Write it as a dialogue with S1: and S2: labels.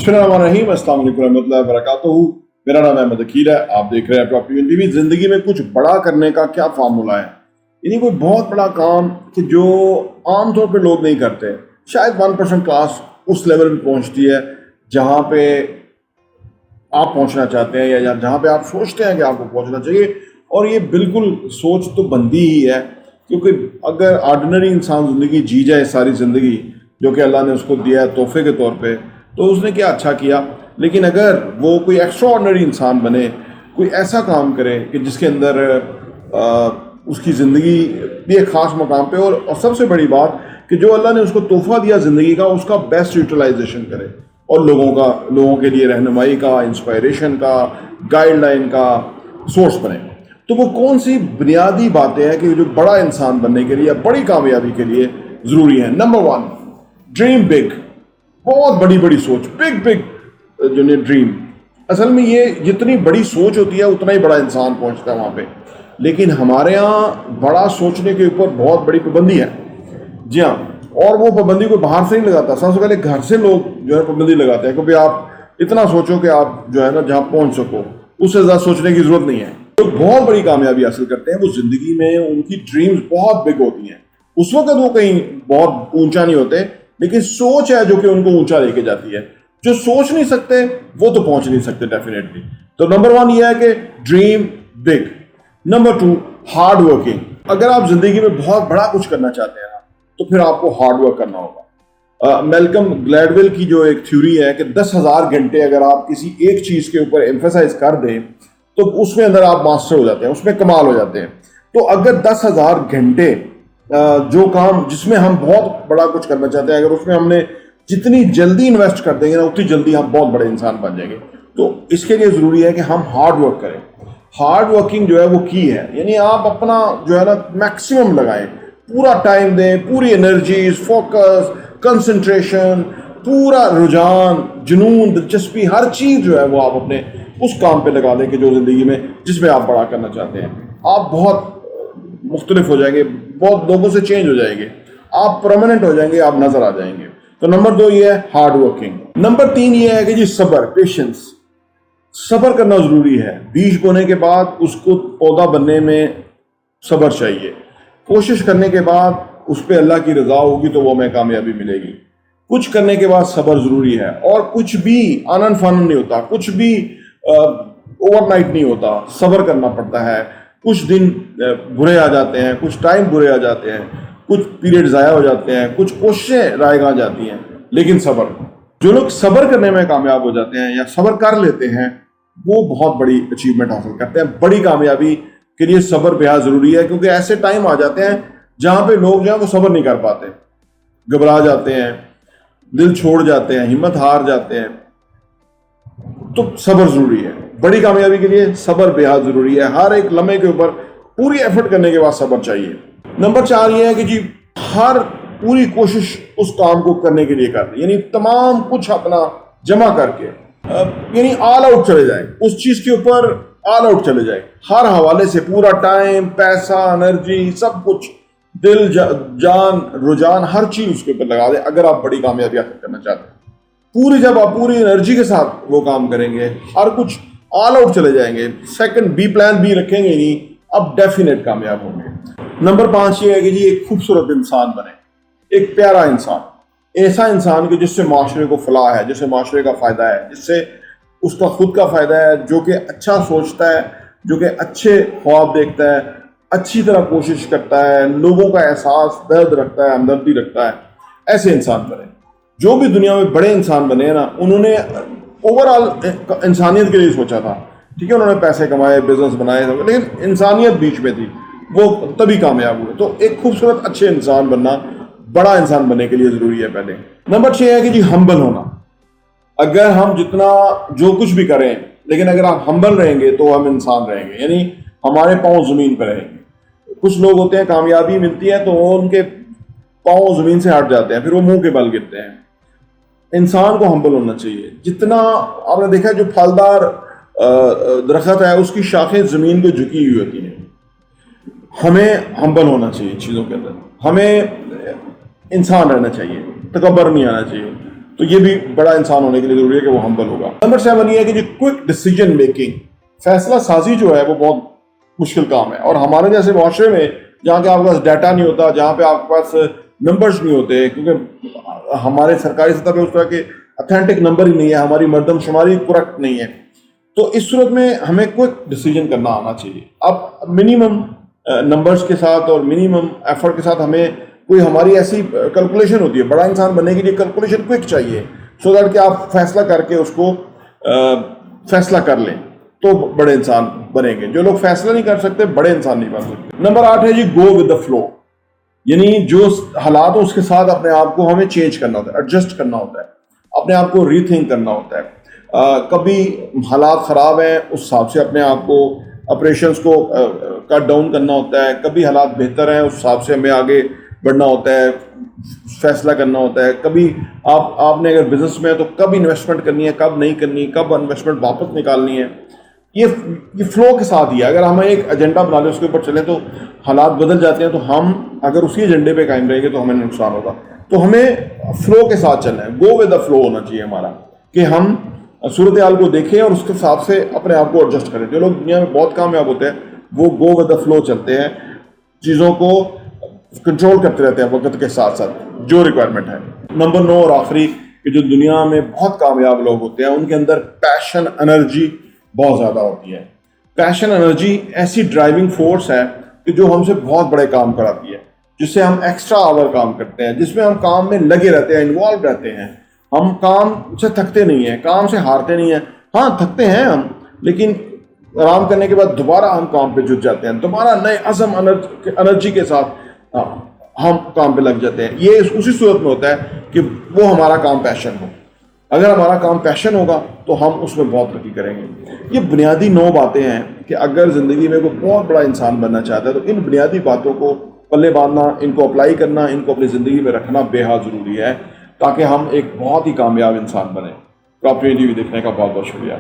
S1: बिस्मिल्लाहिर्रहमानिर्रहीम, अस्सलाम वालेकुम रहमतुल्लाहि व बरकातुहू। मेरा नाम अहमद अकील है। आप देख रहे हैं टॉप टीवी टीवी। जिंदगी में कुछ बड़ा करने का क्या फार्मूला है, यानी कोई बहुत बड़ा काम कि जो आमतौर पे लोग नहीं करते। शायद 1% क्लास उस लेवल पे पहुंचती है जहां पे आप पहुंचना चाहते हैं या जहां पे आप सोचते हैं कि आपको पहुंचना चाहिए। और ये बिल्कुल सोच तो बनती ही है, क्योंकि अगर ऑर्डिनरी इंसान ज़िंदगी जी जाए सारी ज़िंदगी जो कि अल्लाह ने उसको दिया है तोहफे के तौर पे, तो उसने क्या अच्छा किया। लेकिन अगर वो कोई एक्स्ट्रा ऑर्डिनरी इंसान बने, कोई ऐसा काम करे कि जिसके अंदर उसकी ज़िंदगी भी एक ख़ास मकाम पे, और सबसे बड़ी बात कि जो अल्लाह ने उसको तोहफा दिया ज़िंदगी का, उसका बेस्ट यूटिलाइजेशन करे और लोगों के लिए रहनुमाई का, इंस्पायरेशन का, गाइडलाइन का सोर्स बने। तो वो कौन सी बुनियादी बातें हैं कि जो बड़ा इंसान बनने के लिए या बड़ी कामयाबी के लिए ज़रूरी है। Number 1, dream big. बहुत बड़ी बड़ी सोच, बिग जो ड्रीम। असल में ये जितनी बड़ी सोच होती है उतना ही बड़ा इंसान पहुंचता है वहाँ पे। लेकिन हमारे यहाँ बड़ा सोचने के ऊपर बहुत बड़ी पाबंदी है। जी हाँ, और वो पाबंदी को बाहर से नहीं लगाता, सबसे पहले घर से लोग जो है पाबंदी लगाते हैं कि भाई आप इतना सोचो कि आप जो है ना जहाँ पहुँच सको, उससे ज़्यादा सोचने की ज़रूरत नहीं है। तो बहुत बड़ी कामयाबी हासिल करते हैं वो ज़िंदगी में, उनकी ड्रीम्स बहुत बिग होती हैं। उस वक्त वो कहीं बहुत ऊंचा नहीं होते, लेकिन सोच है जो कि उनको ऊंचा लेके जाती है। जो सोच नहीं सकते वो तो पहुंच नहीं सकते डेफिनेटली। तो नंबर 1 ये है कि dream big. Number 2, hard working. अगर आप जिंदगी में बहुत बड़ा कुछ करना चाहते हैं ना, तो फिर आपको हार्ड वर्क करना होगा। मैल्कम ग्लैडवेल की जो एक थ्योरी है कि 10,000 घंटे अगर आप किसी एक चीज के ऊपर एम्फेसाइज कर दें तो उसमें अंदर आप मास्टर हो जाते हैं, उसमें कमाल हो जाते हैं। तो अगर 10,000 घंटे जो काम जिसमें हम बहुत बड़ा कुछ करना चाहते हैं, अगर उसमें हमने जितनी जल्दी इन्वेस्ट कर देंगे ना, उतनी जल्दी हम बहुत बड़े इंसान बन जाएंगे। तो इसके लिए ज़रूरी है कि हम हार्ड वर्क करें। हार्ड वर्किंग जो है वो की है, यानी आप अपना जो है ना मैक्सिमम लगाएं, पूरा टाइम दें, पूरी एनर्जी, फोकस, कंसंट्रेशन, पूरा रुझान, जुनून, दिलचस्पी, हर चीज़ जो है वो आप अपने उस काम पे लगा दें कि जो ज़िंदगी में जिसमें आप बड़ा करना चाहते हैं। आप बहुत मुख्तलिफ हो जाएंगे, बहुत लोगों से चेंज हो जाएंगे, आप परमानेंट हो जाएंगे, आप नजर आ जाएंगे। तो नंबर 2 ये है हार्ड वर्किंग। नंबर 3 ये है कि जी सब्र, पेशेंस। सब्र करना जरूरी है। बीज बोने के बाद उसको पौधा बनने में सब्र चाहिए। कोशिश करने के बाद उस पर अल्लाह की रजा होगी तो वो हमें कामयाबी मिलेगी। कुछ करने के बाद सब्र जरूरी है, और कुछ भी आनन फानन नहीं होता, कुछ भी ओवरनाइट नहीं होता। सब्र करना पड़ता है। कुछ दिन बुरे आ जाते हैं, कुछ टाइम बुरे आ जाते हैं, कुछ पीरियड ज़ाया हो जाते हैं, कुछ कोशिशें रायगा जाती हैं, लेकिन सब्र। जो लोग सब्र करने में कामयाब हो जाते हैं या सब्र कर लेते हैं, वो बहुत बड़ी अचीवमेंट हासिल करते हैं। बड़ी कामयाबी के लिए सब्र बेहद ज़रूरी है, क्योंकि ऐसे टाइम आ जाते हैं जहाँ पे लोग जो है वो सब्र नहीं कर पाते, घबरा जाते हैं, दिल छोड़ जाते हैं, हिम्मत हार जाते हैं। तो सब्र ज़रूरी है। बड़ी कामयाबी के लिए सब्र बेहद ज़रूरी है। हर एक लम्हे के ऊपर पूरी एफर्ट करने के बाद सब्र चाहिए। नंबर 4 ये है कि जी हर पूरी कोशिश उस काम को करने के लिए कर, यानी तमाम कुछ अपना जमा करके, यानी ऑल आउट चले जाए उस चीज़ के ऊपर, ऑल आउट चले जाए हर हवाले से। पूरा टाइम, पैसा, एनर्जी, सब कुछ, दिल, जान, रुझान, हर चीज़ उसके ऊपर लगा दे अगर आप बड़ी कामयाबी हासिल करना चाहते हैं। जब आप पूरी एनर्जी के साथ वो काम करेंगे, हर कुछ ऑल आउट चले जाएंगे, सेकंड बी प्लान भी रखेंगे नहीं, अब डेफिनेट कामयाब होंगे। नंबर 5 ये है कि जी एक खूबसूरत इंसान बने, एक प्यारा इंसान, ऐसा इंसान कि जिससे माशरे को फलाह है, जिससे माशरे का फ़ायदा है, जिससे उसका खुद का फ़ायदा है, जो कि अच्छा सोचता है, जो कि अच्छे ख्वाब देखता है, अच्छी तरह कोशिश करता है, लोगों का एहसास, दर्द रखता है, हमदर्दी रखता है। ऐसे इंसान बने। जो भी दुनिया में बड़े इंसान बने हैं ना, उन्होंने ओवरऑल इंसानियत के लिए सोचा था। ठीक है, उन्होंने पैसे कमाए, बिजनेस बनाए, लेकिन इंसानियत बीच में थी, वो तभी कामयाब हुए। तो एक खूबसूरत अच्छे इंसान बनना बड़ा इंसान बनने के लिए ज़रूरी है पहले। नंबर 6 है कि जी हम्बल होना। अगर हम जितना जो कुछ भी करें, लेकिन अगर आप हम्बल रहेंगे तो हम इंसान रहेंगे, यानी हमारे पाँव ज़मीन पर रहेंगे। कुछ लोग होते हैं कामयाबी मिलती है तो उनके पाँव ज़मीन से हट जाते हैं, फिर वो मुंह के बल गिरते हैं। इंसान को हम्बल होना चाहिए। जितना आपने देखा जो फलदार दरख्त है उसकी शाखें ज़मीन को झुकी हुई होती हैं। हमें हम्बल होना चाहिए चीज़ों के अंदर, हमें इंसान रहना चाहिए, तकब्बर नहीं आना चाहिए। تو یہ بھی بڑا انسان ہونے کے لیے ضروری ہے کہ وہ ہمبل ہوگا۔ نمبر 7 یہ ہے کہ جو کوئک ڈیسیجن میکنگ، فیصلہ سازی جو ہے وہ بہت مشکل کام ہے، اور ہمارے جیسے معاشرے میں جہاں کہ آپ کے پاس ڈیٹا نہیں ہوتا، جہاں پہ آپ کے پاس نمبرز نہیں ہوتے، کیونکہ ہمارے سرکاری سطح پہ اس طرح کے اتھینٹک نمبر ہی نہیں ہے، ہماری مردم شماری کریکٹ نہیں ہے، تو اس صورت میں ہمیں کوئک ڈیسیجن کرنا آنا چاہیے۔ اب منیمم نمبرز کے ساتھ اور منیمم ایفرٹ کے ساتھ ہمیں کوئی ہماری ایسی کیلکولیشن ہوتی ہے، بڑا انسان بننے کے لیے کیلکولیشن کوئک چاہیے، سو دیٹ کہ آپ فیصلہ کر کے اس کو فیصلہ کر لیں تو بڑے انسان بنیں گے۔ جو لوگ فیصلہ نہیں کر سکتے بڑے انسان نہیں بن سکتے۔ نمبر 8 ہے جی گو ود دا فلو، یعنی جو حالات ہوں اس کے ساتھ اپنے آپ کو ہمیں چینج کرنا ہوتا ہے، ایڈجسٹ کرنا ہوتا ہے، اپنے آپ کو ری تھنک کرنا ہوتا ہے۔ کبھی حالات خراب ہیں اس حساب سے اپنے آپ کو آپریشنس کو کٹ ڈاؤن کرنا ہوتا ہے، کبھی حالات بہتر ہیں اس حساب سے ہمیں آگے بڑھنا ہوتا ہے، فیصلہ کرنا ہوتا ہے۔ کبھی آپ نے اگر بزنس میں ہے تو کب انویسٹمنٹ کرنی ہے، کب نہیں کرنی، کب انویسٹمنٹ واپس نکالنی ہے، یہ فلو کے ساتھ ہی ہے۔ اگر ہمیں ایک ایجنڈا بنا لیں اس کے اوپر چلیں تو حالات بدل جاتے ہیں، تو ہم اگر اسی ایجنڈے پہ قائم رہیں گے تو ہمیں نقصان ہوگا۔ تو ہمیں فلو کے ساتھ چلنا ہے، گو ود دا فلو ہونا چاہیے ہمارا، کہ ہم صورتحال کو دیکھیں اور اس کے حساب سے اپنے آپ کو ایڈجسٹ کریں۔ جو لوگ دنیا میں بہت کامیاب ہوتے ہیں وہ گو ود دا فلو چلتے ہیں، چیزوں کو کنٹرول کرتے رہتے ہیں وقت کے ساتھ ساتھ جو ریکوائرمنٹ ہے۔ نمبر 9 اور آخری کہ جو دنیا میں بہت کامیاب لوگ ہوتے ہیں ان کے اندر پیشن، انرجی بہت زیادہ ہوتی ہے۔ پیشن انرجی ایسی ڈرائیونگ فورس ہے کہ جو ہم سے بہت بڑے کام کراتی ہے، جس سے ہم ایکسٹرا آور کام کرتے ہیں، جس میں ہم کام میں لگے رہتے ہیں، انوالو رہتے ہیں، ہم کام سے تھکتے نہیں ہیں، کام سے ہارتے نہیں ہیں۔ ہاں تھکتے ہیں ہم، لیکن آرام کرنے کے بعد دوبارہ ہم کام پہ جٹ جاتے ہیں، دوبارہ نئے عزم انرجی کے ساتھ ہم کام پہ لگ جاتے ہیں۔ یہ اسی صورت میں ہوتا ہے کہ وہ ہمارا کام پیشن ہو۔ اگر ہمارا کام پیشن ہوگا تو ہم اس میں بہت ترقی کریں گے۔ یہ بنیادی 9 باتیں ہیں کہ اگر زندگی میں کوئی بہت بڑا انسان بننا چاہتا ہے تو ان بنیادی باتوں کو پلے باندھنا، ان کو اپلائی کرنا، ان کو اپنی زندگی میں رکھنا بے حد ضروری ہے تاکہ ہم ایک بہت ہی کامیاب انسان بنیں۔ تو آپ ویڈیو دیکھنے کا بہت بہت شکریہ۔